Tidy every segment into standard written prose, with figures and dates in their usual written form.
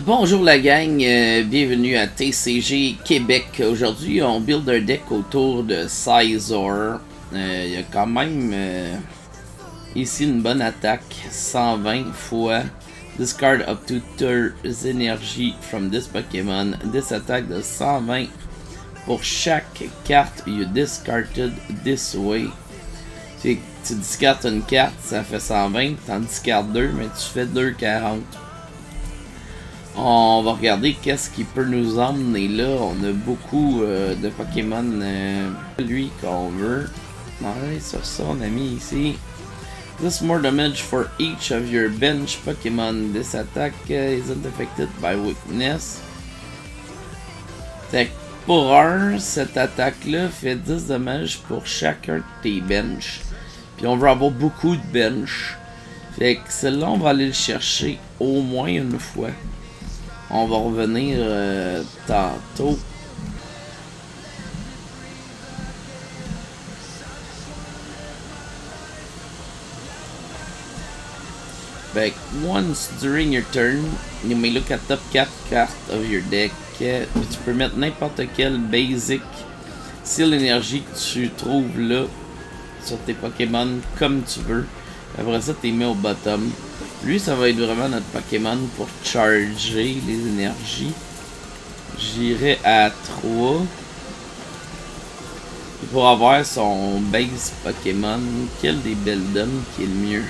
Bonjour la gang, bienvenue à TCG Québec. Aujourd'hui, on build un deck autour de Scizor. Il y a quand même ici une bonne attaque, 120 fois. Discard up to 2 energy from this Pokémon. This attaque de 120 pour chaque carte you discarded this way. Tu discardes une carte, ça fait 120, tu en discardes 2, mais tu fais 240. On va regarder qu'est-ce qui peut nous emmener là. On a beaucoup de Pokémon lui qu'on veut. Ouais, sur ça on a mis ici. This more damage for each of your bench Pokémon. This attack isn't affected by weakness. Fait que pour cette attaque là fait 10 dommages pour chacun de tes bench. Puis on veut avoir beaucoup de bench. Fait que celle-là on va aller le chercher au moins une fois. On va revenir tantôt. Like, once during your turn, you may look at top 4 cartes of your deck. Tu peux mettre n'importe quel basic seal énergie que tu trouves là sur tes Pokémon comme tu veux. Après ça, tu les mets au bottom. Lui, ça va être vraiment notre Pokémon pour charger les énergies. J'irai à 3. Et pour avoir son base Pokémon, quel des Beldum qui est le mieux?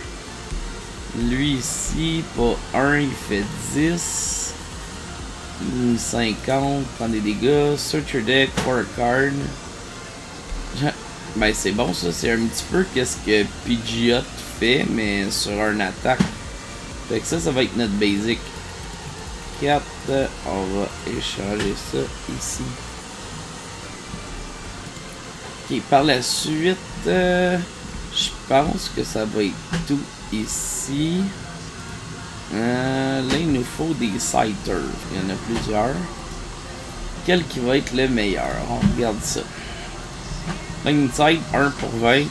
Lui ici, pour 1, il fait 10. 50, prend des dégâts. Search your deck for a card. Ben c'est bon ça, c'est un petit peu qu'est-ce que Pidgeot fait, mais sur un attaque. Fait que ça va être notre basic. 4, on va échanger ça ici. Ok, par la suite, je pense que ça va être tout ici. Là, il nous faut des Scythers. Il y en a plusieurs. Quel qui va être le meilleur? On regarde ça. Inside 1 pour 20.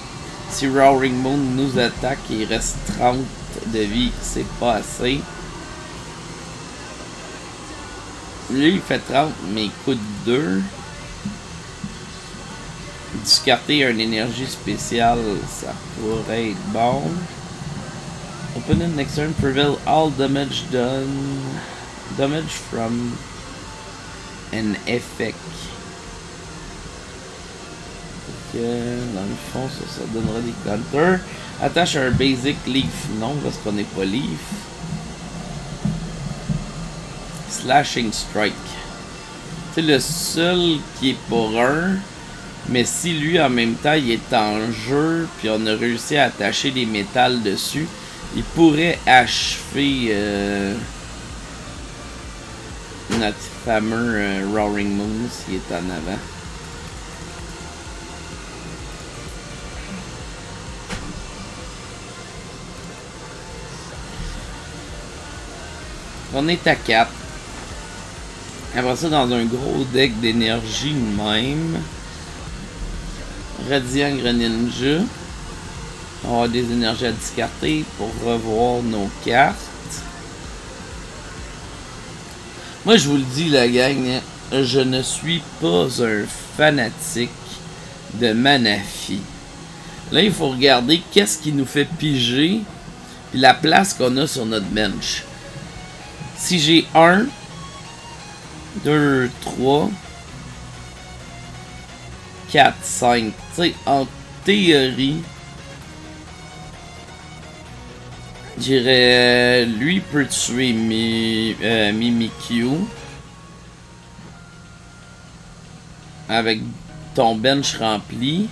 Si Roaring Moon nous attaque, il reste 30 de vie, c'est pas assez. Lui il fait 30 mais il coûte 2. Discarter une énergie spéciale, ça pourrait être bon. Opponent next turn prevail all damage done. Damage from an effect. Dans le fond, ça donnera des counters. Attache un basic leaf. Non, parce qu'on n'est pas leaf. Slashing strike. C'est le seul qui est pour 1. Mais si lui en même temps il est en jeu, puis on a réussi à attacher des métals dessus, il pourrait achever notre fameux Roaring Moon s'il est en avant. On est à 4. Après ça, dans un gros deck d'énergie même. Radiant Greninja. On va avoir des énergies à discarter pour revoir nos cartes. Moi, je vous le dis, la gang, je ne suis pas un fanatique de Manaphy. Là, il faut regarder qu'est-ce qui nous fait piger et la place qu'on a sur notre bench. Si j'ai 1, 2, 3, 4, 5, tu sais, en théorie, je dirais, lui peut tuer Mimikyu avec ton bench rempli.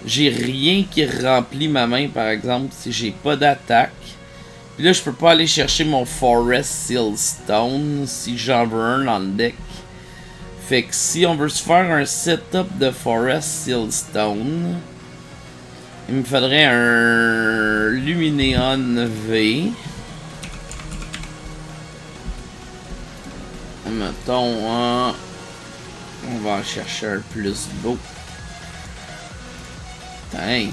J'ai rien qui remplit ma main, par exemple, si j'ai pas d'attaque. Puis là, je peux pas aller chercher mon Forest Seal Stone si j'en veux un dans le deck. Fait que si on veut se faire un setup de Forest Seal Stone, il me faudrait un Lumineon V. Mettons, on va en chercher un plus beau. Hey,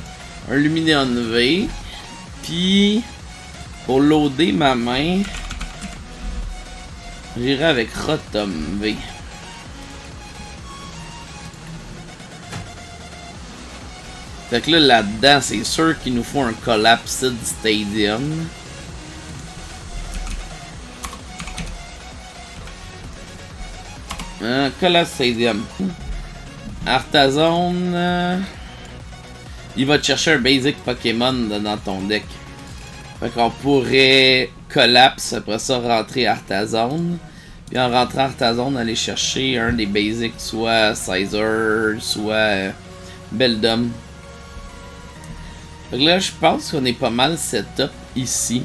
un Lumineon V. Puis, pour loader ma main, J'irai avec Rotom V. Fait que là, là-dedans, c'est sûr qu'il nous faut un Collapsed Stadium. Collapsed Stadium. Artazone. Il va te chercher un basic Pokémon dans ton deck. Fait qu'on pourrait Collapse, après ça rentrer Artazone. Puis en rentrant Artazone, aller chercher un des basics, soit Scizor, soit Beldum. Fait que là, je pense qu'on est pas mal setup ici.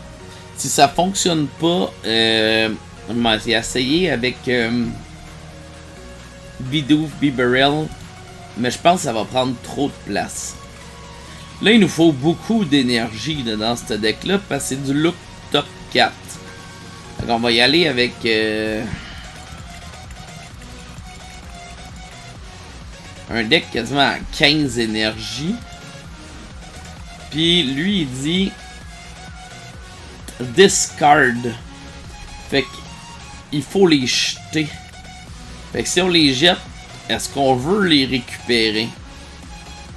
Si ça fonctionne pas, on va essayer avec Bidoof, Bibarel. Mais je pense que ça va prendre trop de place. Là, il nous faut beaucoup d'énergie dans ce deck-là, parce que c'est du look top 4. Donc, on va y aller avec... un deck quasiment à 15 énergies. Puis, lui, il dit... Discard. Fait qu'il faut les jeter. Fait que si on les jette, est-ce qu'on veut les récupérer?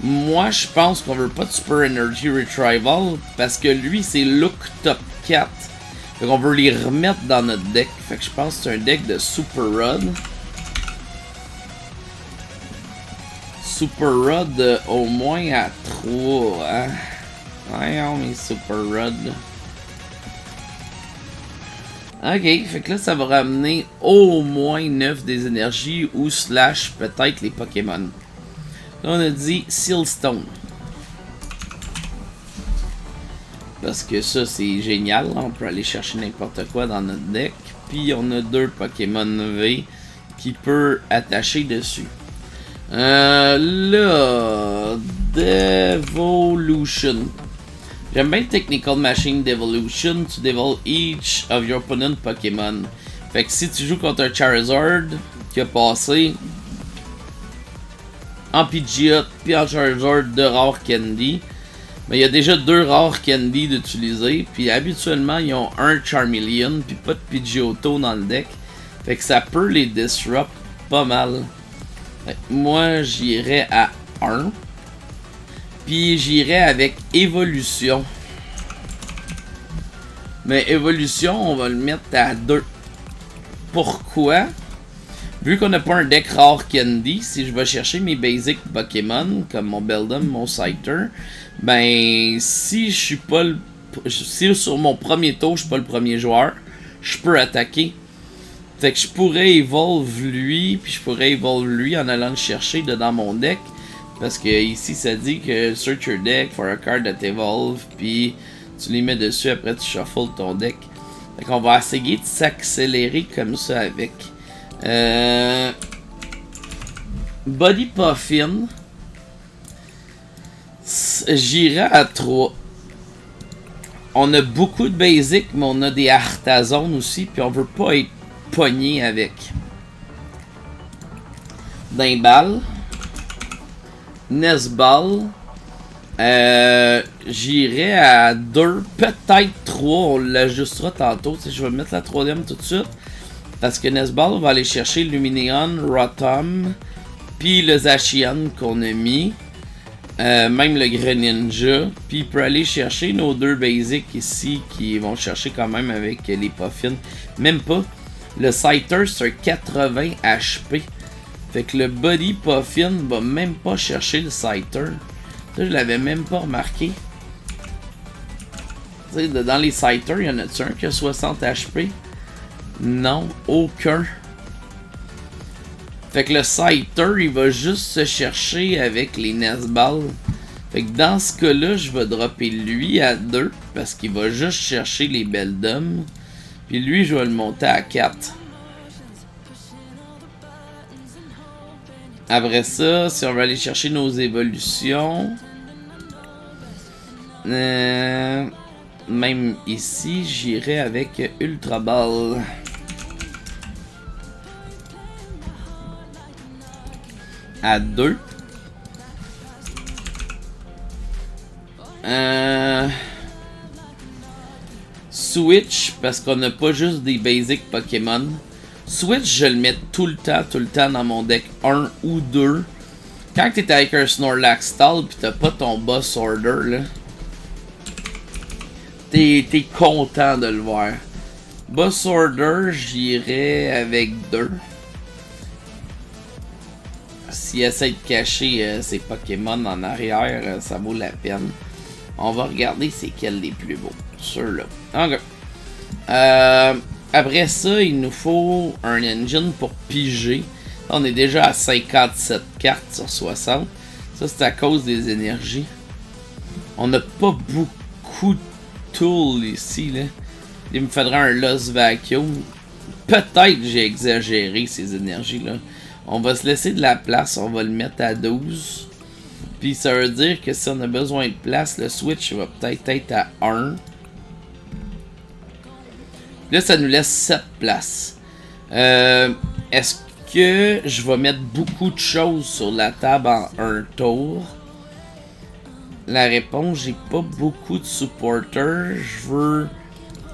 Moi, je pense qu'on veut pas de Super Energy Retrieval parce que lui, c'est look top 4. Fait qu'on veut les remettre dans notre deck. Fait que je pense que c'est un deck de Super Rod. Super Rod au moins à 3. Hein? Ouais, on est Super Rod. Ok, fait que là, ça va ramener au moins 9 des énergies ou slash peut-être les Pokémon. Là, on a dit Sealstone. Parce que ça, c'est génial. On peut aller chercher n'importe quoi dans notre deck. Puis, on a 2 Pokémon V qui peut attacher dessus. Là, Devolution. J'aime bien Technical Machine Devolution. Tu dévoles each of your opponent Pokémon. Fait que si tu joues contre un Charizard qui a passé en Pidgeot puis en Charizard de Rare Candy, mais il y a déjà 2 Rare Candy d'utiliser. Puis habituellement, ils ont un Charmeleon puis pas de Pidgeotto dans le deck. Fait que ça peut les disrupt pas mal. Fait que moi, j'irais à 1. Puis j'irais avec Évolution. Mais Évolution, on va le mettre à 2. Pourquoi? Vu qu'on n'a pas un deck Rare Candy, si je vais chercher mes basic Pokémon, comme mon Beldum, mon Scyther, ben si je suis pas le... Si sur mon premier tour, je suis pas le premier joueur, je peux attaquer. Fait que je pourrais evolve lui, puis je pourrais evolve lui en allant le chercher dans mon deck. Parce que ici, ça dit que search your deck for a card that evolve, puis tu les mets dessus, après tu shuffles ton deck. Fait qu'on va essayer de s'accélérer comme ça avec. Body Puffin. J'irai à 3. On a beaucoup de basic, mais on a des Artazone aussi, puis on veut pas être pogné avec. Dimball. Nesball. J'irai à 2, peut-être 3. On l'ajustera tantôt. Je vais mettre la 3ème tout de suite. Parce que Nesball va aller chercher Lumineon, Rotom, puis le Zacian qu'on a mis. Même le Greninja. Puis il peut aller chercher nos 2 basics ici qui vont chercher quand même avec les Puffins. Même pas. Le Scyther c'est un 80 HP. Fait que le Body Puffin va même pas chercher le Scyther. Ça, je l'avais même pas remarqué. T'sais, dans les Scyther, y en a-tu un qui a 60 HP? Non, aucun. Fait que le Scyther, il va juste se chercher avec les Nesball. Fait que dans ce cas-là, je vais dropper lui à 2. Parce qu'il va juste chercher les Beldum. Puis lui, je vais le monter à 4. Après ça, si on va aller chercher nos évolutions, même ici, j'irai avec Ultra Ball. À 2. Switch, parce qu'on n'a pas juste des basic Pokémon. Switch, je le mets tout le temps dans mon deck 1 ou 2. Quand t'es avec un Snorlax Stall pis t'as pas ton Boss Order, là, t'es content de le voir. Boss Order, j'irais avec 2. S'il essaie de cacher ses Pokémon en arrière, ça vaut la peine. On va regarder c'est quel les plus beaux. Ceux-là. Ok. Après ça, il nous faut un engine pour piger. On est déjà à 57 cartes sur 60. Ça, c'est à cause des énergies. On n'a pas beaucoup de tools ici, là. Il me faudrait un Lost Vacuum. Peut-être j'ai exagéré ces énergies-là. On va se laisser de la place. On va le mettre à 12. Puis ça veut dire que si on a besoin de place, le switch va peut-être être à 1. Là, ça nous laisse 7 places. Est-ce que je vais mettre beaucoup de choses sur la table en un tour? La réponse, j'ai pas beaucoup de supporters. Je veux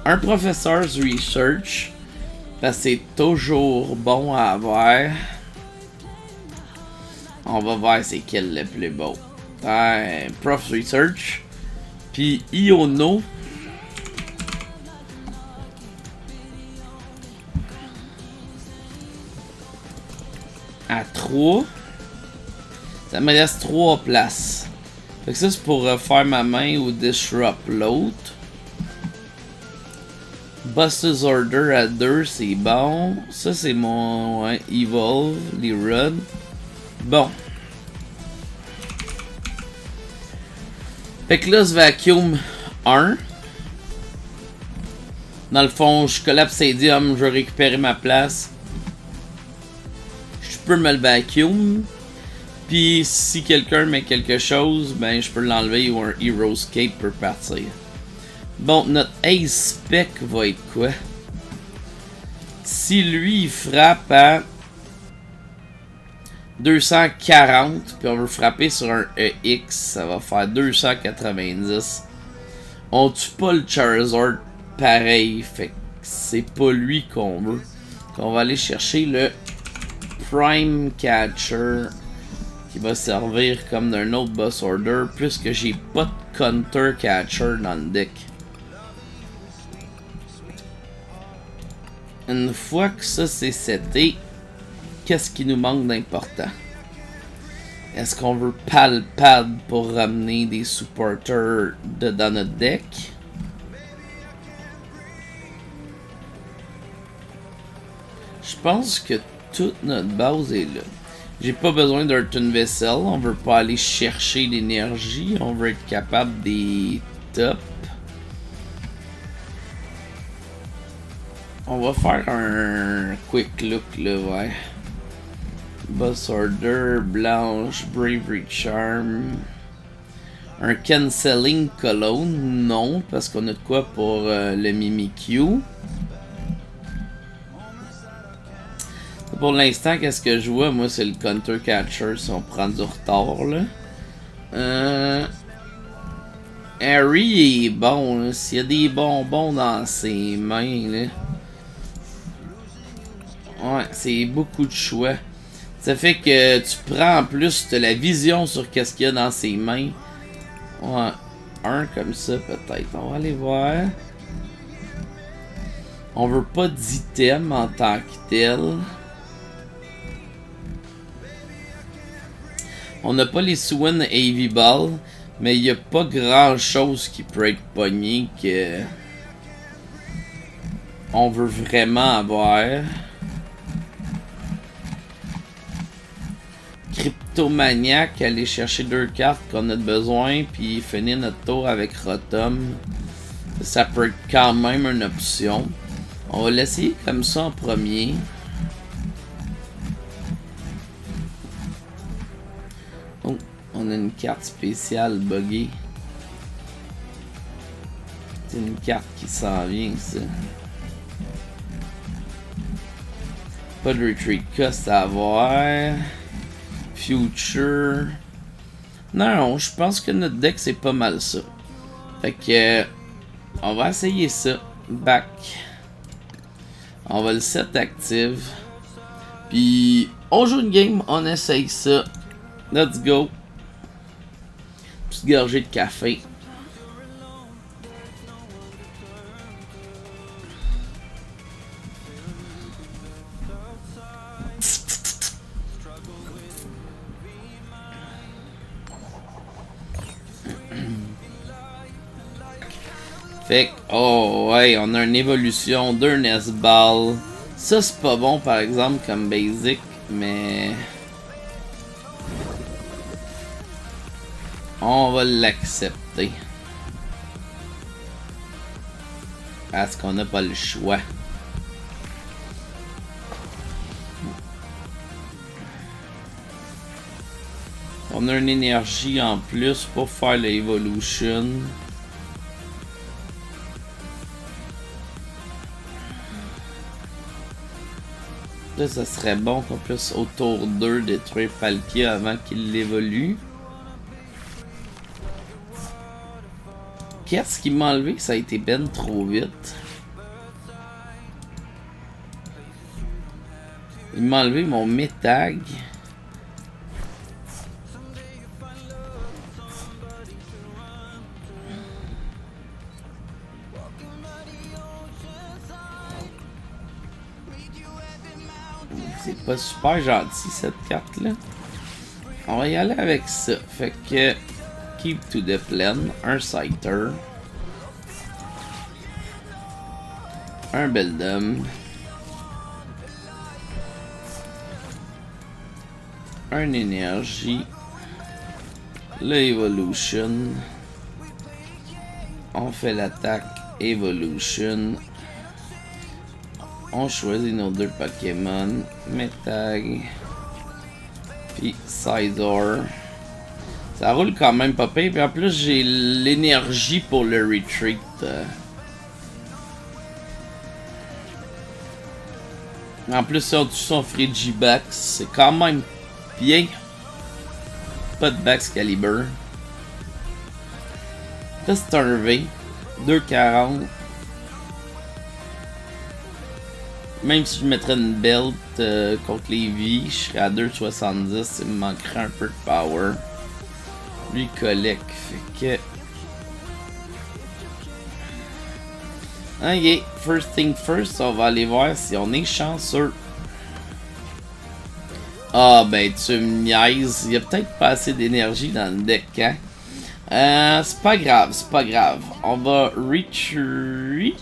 un Professor's Research. Parce que c'est toujours bon à avoir. On va voir c'est quel le plus beau. Prof Research. Puis Iono. À 3. Ça me reste 3 places. Fait que ça c'est pour refaire ma main ou disrupt l'autre. Buster's Order à 2, c'est bon. Ça c'est mon Evolve, les Run. Bon. Fait que là, ce Vacuum 1. Dans le fond, je Collapsadium, je vais récupérer ma place. Je peux me le vacuum. Puis si quelqu'un met quelque chose, ben je peux l'enlever ou un Hero's Cape peut partir. Bon, notre Ace Spec va être quoi? Si lui il frappe à 240, puis on veut frapper sur un EX, ça va faire 290. On tue pas le Charizard pareil, fait que c'est pas lui qu'on veut. On va aller chercher le Prime Catcher qui va servir comme d'un autre Boss Order puisque j'ai pas de Counter Catcher dans le deck. Une fois que ça c'est seté, qu'est-ce qui nous manque d'important? Est-ce qu'on veut Palpad pour ramener des supporters dans notre deck? Je pense que toute notre base est là. J'ai pas besoin d'un Tune Vessel. On veut pas aller chercher l'énergie. On veut être capable des tops. On va faire un quick look là, ouais. Boss Order, Blanche, Bravery Charm. Un Canceling Cologne, non, parce qu'on a de quoi pour le Mimikyu. Pour l'instant, qu'est-ce que je vois? Moi, c'est le Counter Catcher si on prend du retard, là. Harry est bon, là. S'il y a des bonbons dans ses mains, là. Ouais, c'est beaucoup de choix. Ça fait que tu prends en plus de la vision sur qu'est-ce qu'il y a dans ses mains. Ouais, un comme ça peut-être. On va aller voir. On veut pas d'item en tant que tel. On n'a pas les Swin Heavy Ball, mais il n'y a pas grand chose qui peut être pogné que on veut vraiment avoir. Cryptomaniac, aller chercher 2 cartes qu'on a besoin, puis finir notre tour avec Rotom. Ça peut être quand même une option. On va l'essayer comme ça en premier. Oh, on a une carte spéciale buggée. C'est une carte qui s'en vient, ça. Pas de retreat cost à avoir. Future. Non, je pense que notre deck c'est pas mal ça. Fait que on va essayer ça. Back. On va le set active. Puis on joue une game, on essaye ça. Let's go. Petite gorgée de café. Fait que, oh ouais, on a une évolution d'un S-Ball. Ça c'est pas bon par exemple comme basic, mais... on va l'accepter. Parce qu'on n'a pas le choix. On a une énergie en plus pour faire l'Evolution. Là, ça serait bon qu'on puisse autour d'eux détruire Palkia avant qu'il l'évolue. Qu'est-ce qui m'a enlevé? Ça a été ben trop vite. Il m'a enlevé mon Métag. C'est pas super gentil cette carte là. On va y aller avec ça. Fait que keep to the plan, un Scyther, un Beldum, un énergie, le Evolution. On fait l'attaque Evolution. On choisit nos deux Pokémon, Métag puis Scizor. Ça roule quand même pas pire, puis en plus j'ai l'énergie pour le retreat. En plus si on tue son Frigibax, c'est quand même bien. Pas de Baxcalibur. Là c'est un V, 2,40. Même si je mettrais une belt contre les vies, je serais à 2,70. Il me manquerait un peu de power. Lui collecte, fait que... ok, first thing first, on va aller voir si on est chanceux. Ah ben tu me niaises, il y a peut-être pas assez d'énergie dans le deck, hein. C'est pas grave, c'est pas grave. On va retreat.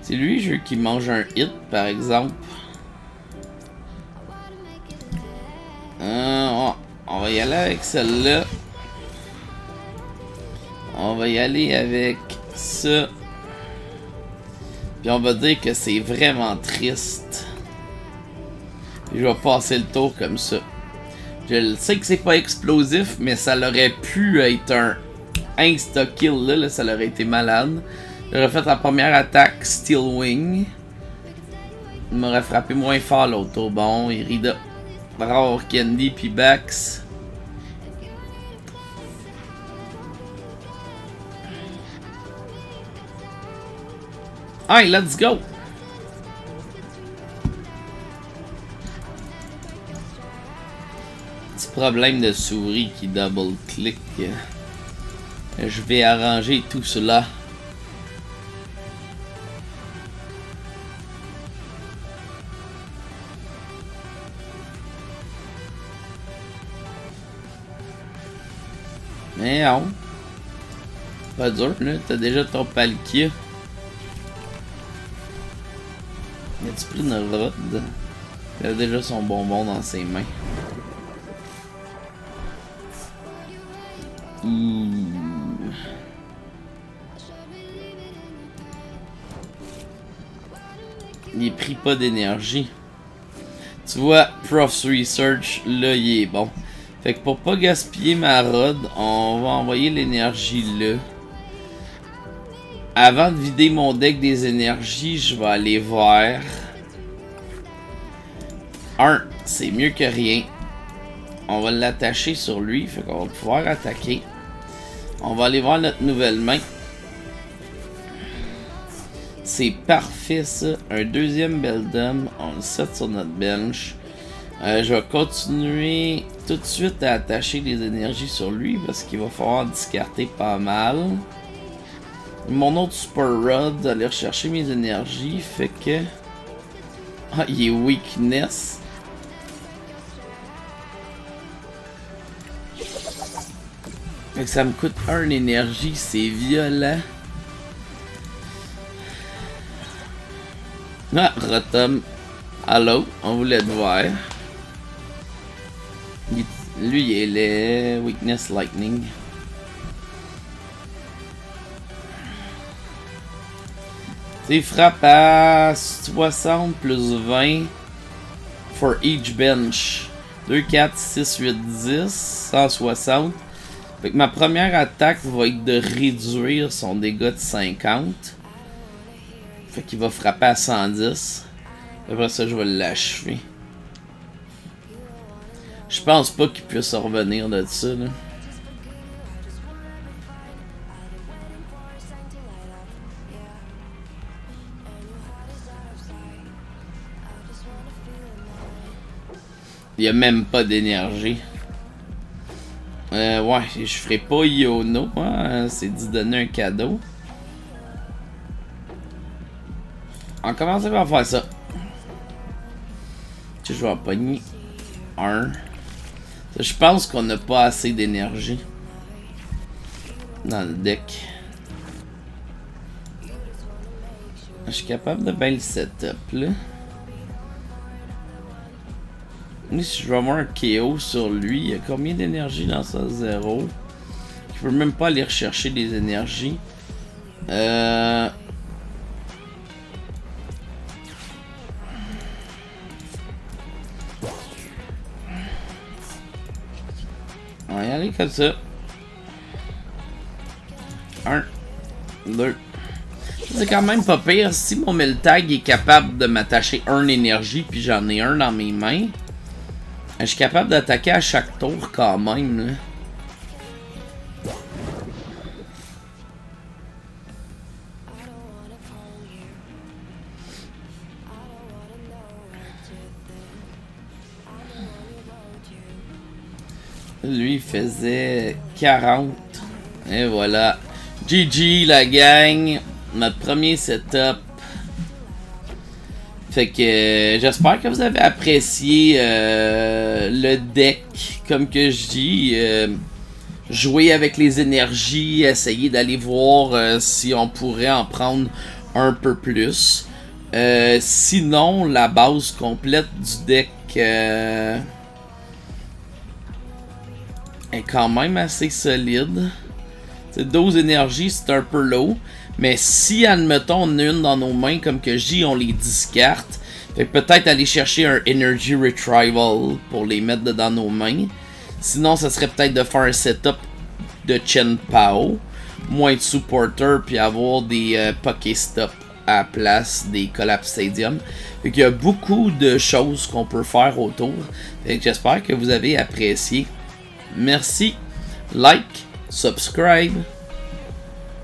C'est lui, je veux qu'il mange un hit, par exemple. On va y aller avec celle-là. On va y aller avec ça. Puis on va dire que c'est vraiment triste. Puis je vais passer le tour comme ça. Je sais que c'est pas explosif, mais ça aurait pu être un insta-kill là, ça aurait été malade. J'aurais fait la première attaque Steel Wing. Il m'aurait frappé moins fort l'autre tour. Bon, Irida, Rare Candy puis Bax. Hey, let's go! Petit problème de souris qui double-click. Je vais arranger tout cela. Mais non. Pas dur, là. T'as déjà ton Palkia. Y'a-tu pris une rod? Il a déjà son bonbon dans ses mains. Il pris pas d'énergie. Tu vois, Prof's Research, là, il est bon. Fait que pour pas gaspiller ma rod, on va envoyer l'énergie là. Avant de vider mon deck des énergies, je vais aller voir. C'est mieux que rien. On va l'attacher sur lui, fait qu'on va pouvoir attaquer. On va aller voir notre nouvelle main. c'est parfait ça. Un deuxième Beldum, on le set sur notre bench. Je vais continuer tout de suite à attacher des énergies sur lui parce qu'il va falloir discarter pas mal. Mon autre Super Rod, aller rechercher mes énergies, fait que... Ah, il est Weakness. Fait que ça me coûte 1 énergie, c'est violent. Ah, Rotom. Allô, on voulait te voir. Lui, il est le Weakness Lightning. Il frappe à 60 plus 20 for each bench. 2, 4, 6, 8, 10, 160. Fait que ma première attaque va être de réduire son dégât de 50. Fait qu'il va frapper à 110. Après ça, je vais l'achever. Je pense pas qu'il puisse revenir de ça, là. Il y a même pas d'énergie. Ouais, je ferai pas Iono, hein, c'est d'y donner un cadeau. On commence par faire ça. Je vais en pogner un. Je pense qu'on n'a pas assez d'énergie dans le deck. Je suis capable de bien le setup là. Si je vais avoir un KO sur lui, il y a combien d'énergie dans ça? 0. Je peux même pas aller rechercher des énergies. On va y aller comme ça. 1, 2. C'est quand même pas pire. Si mon Miltag est capable de m'attacher 1 énergie, puis j'en ai un dans mes mains, je suis capable d'attaquer à chaque tour quand même, là. Lui il faisait 40. Et voilà. GG la gang. Notre premier setup. Fait que j'espère que vous avez apprécié le deck. Comme que je dis, jouer avec les énergies, essayer d'aller voir si on pourrait en prendre un peu plus. Sinon, la base complète du deck est quand même assez solide. 12 énergies, c'est un peu low. Mais si, admettons, on a une dans nos mains, comme que je dis, on les discarte. Fait que peut-être aller chercher un Energy Retrieval pour les mettre dans nos mains. Sinon, ça serait peut-être de faire un setup de Chen Pao. Moins de supporter, puis avoir des Pokéstop à la place des Collapse Stadium. Fait qu'il y a beaucoup de choses qu'on peut faire autour. Fait que j'espère que vous avez apprécié. Merci, like, subscribe.